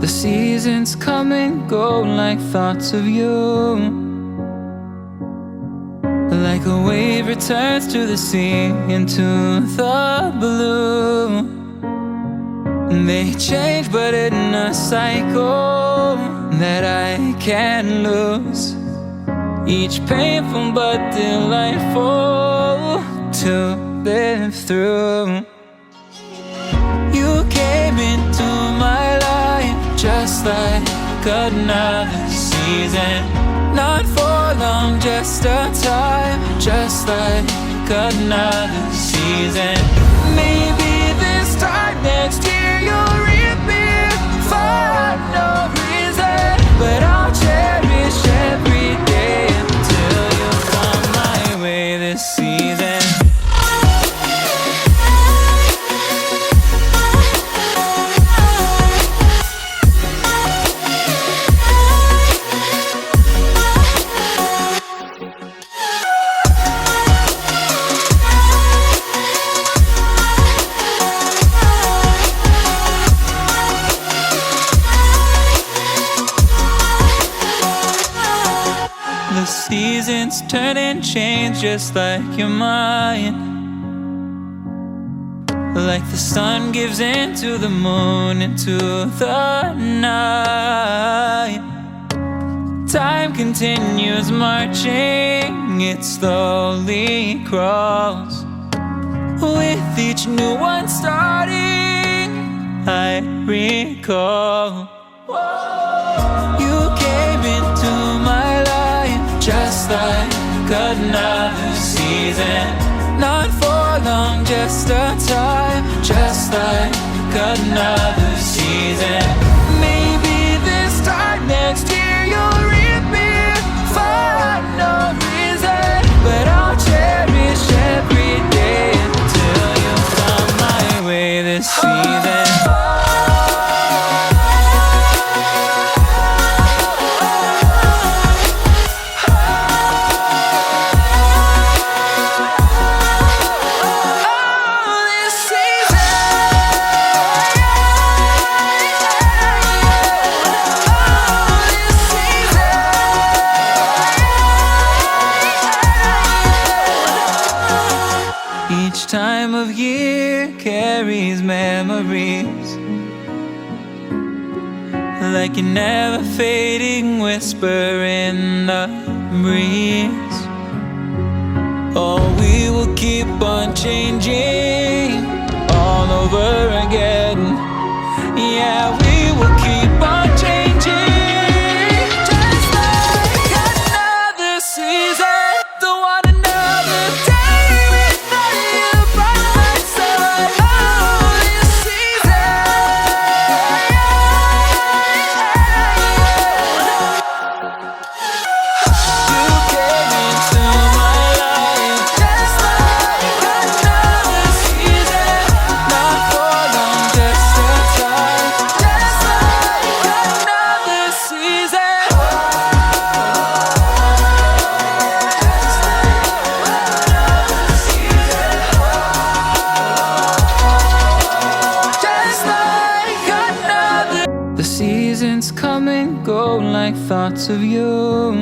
The seasons come and go like thoughts of you. Like a wave returns to the sea into the blue. They change but in a cycle that I can't lose. Each painful but delightful to live through. You came into my life just like another season. Not for long, just a time, just like another season. Maybe this time next year you'll reappear for no reason, but I'll cherish every day until you come my way this season. Seasons turn and change just like your mind. Like the sun gives into the moon, into the night. Time continues marching, it slowly crawls. With each new one starting, I recall. You came into my life just like another season. Not for long, just a time, just like another season. Maybe this time next year you'll reappear for no reason, but I'll cherish every day until you come my way this season. Time of year carries memories like a never fading whisper in the breeze. Oh, we will keep on changing all over again. Yeah, we will keep on changing just like another season. Don't want another day. Seasons come and go like thoughts of you.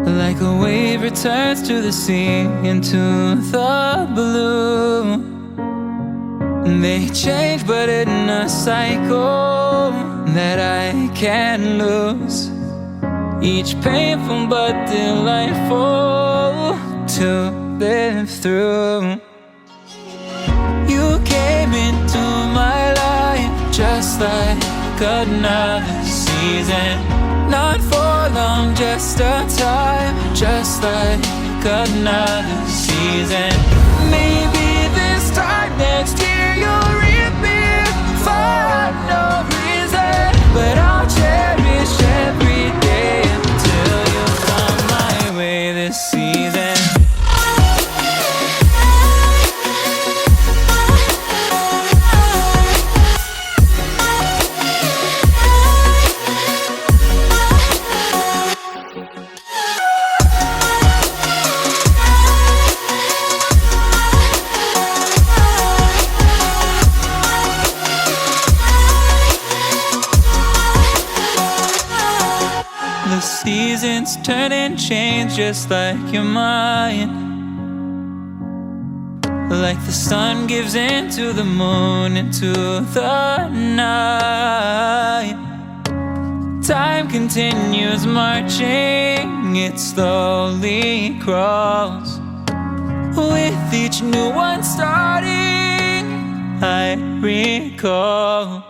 Like a wave returns to the sea into the blue. They change but in a cycle that I can't lose. Each painful but delightful to live through. You came into my life just like another season. Not for long, just a time, just like another season. Maybe this time next year you'll reappear for no reason, but I'll cherish every day until you come my way this season. seasons turn and change just like your mind. Like the sun gives into the moon, into the night. Time continues marching, it slowly crawls. With each new one starting, I recall.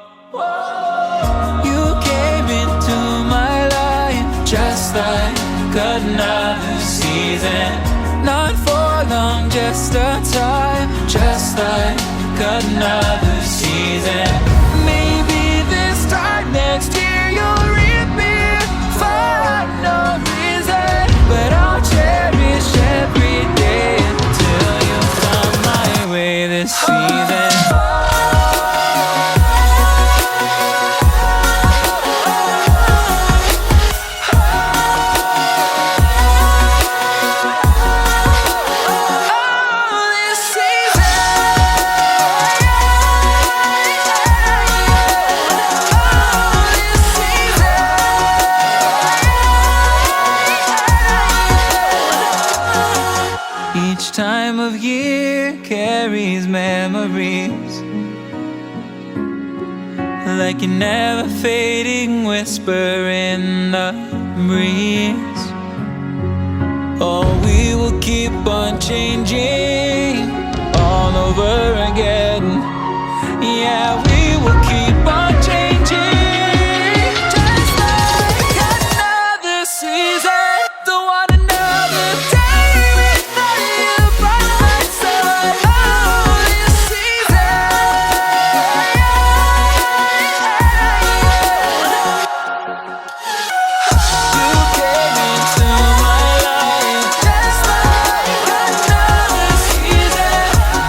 You came into my life just like another season. Not for long, just a time, just like another season. Maybe this time next year you'll reappear for no reason, but I'll cherish every day until you come my way this season. Each time of year carries memories, like a never fading whisper in the breeze. Oh, we will keep on changing all over again. Yeah, we will keep on changing just like another season. Don't want another day without you by my side. Oh, this season. You came into my life just like another season.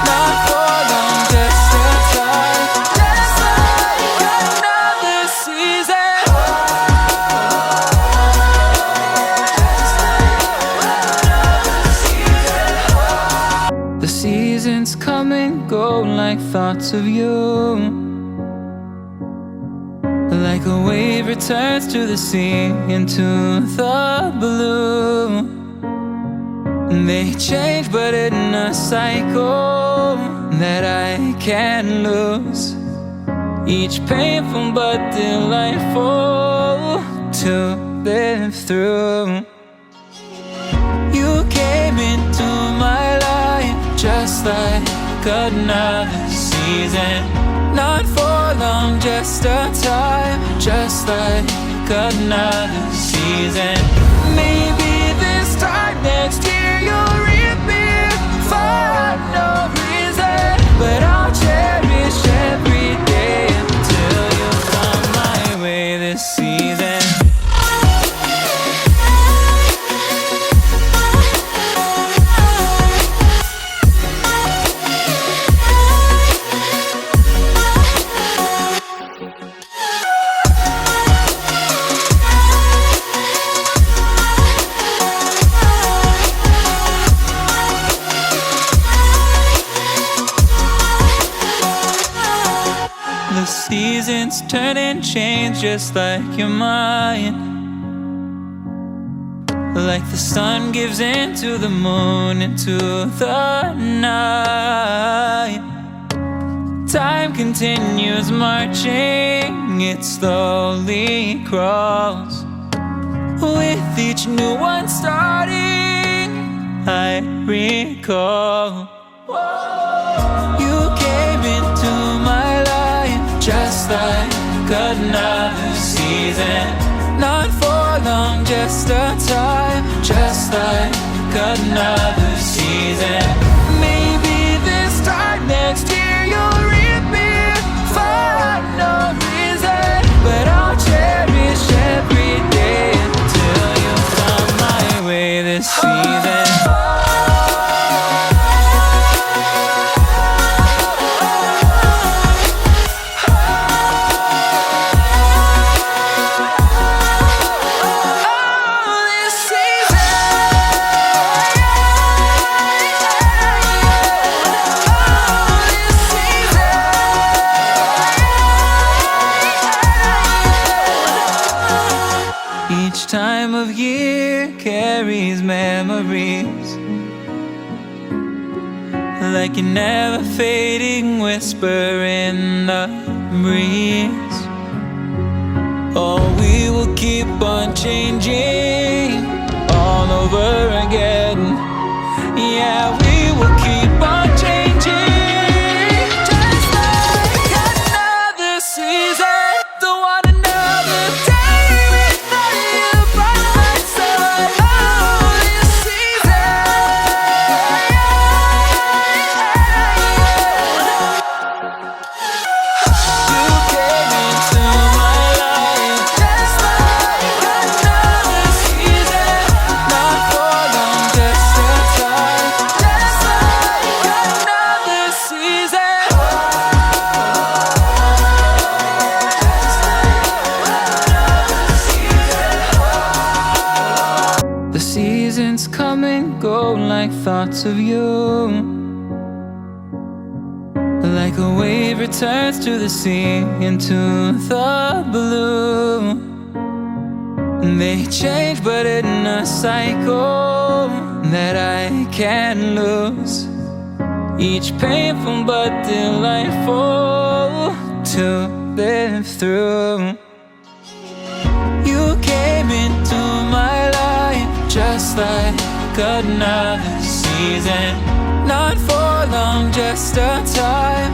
Not for long, just a time, just like another season. The seasons come and go like thoughts of you. Like a wave returns to the sea, into the blue. They change but in a cycle that I can't lose. Each painful but delightful to live through. You came into my life just like another season. Not for long, just a time, just like another season. Maybe this time next year you'll reappear for no reason, but I'll cherish every day until you come my way this season. The seasons turn and change just like your mind. Like the sun gives into the moon, into the night. Time continues marching, it slowly crawls. With each new one starting, I recall. You came into my life just like another season. Not for long, just a time, just like another season. Maybe this time next year you'll reappear for no reason, but I'll cherish every day until you come my way this season. Each time of year carries memories, like a never fading whisper in the breeze. Oh, we will keep on changing all over again. Yeah, we will keep on changing, just like another season. Don't want another day without you by my side. Oh, this season. You came into my life just like another season. Not for long, just a time. Just like another season. The seasons come and go like thoughts of you, like a wave returns to the sea into the blue. They change but in a cycle that I can't lose. Each painful but delightful to live through. You came into my life just like another season. Not for long, just a time.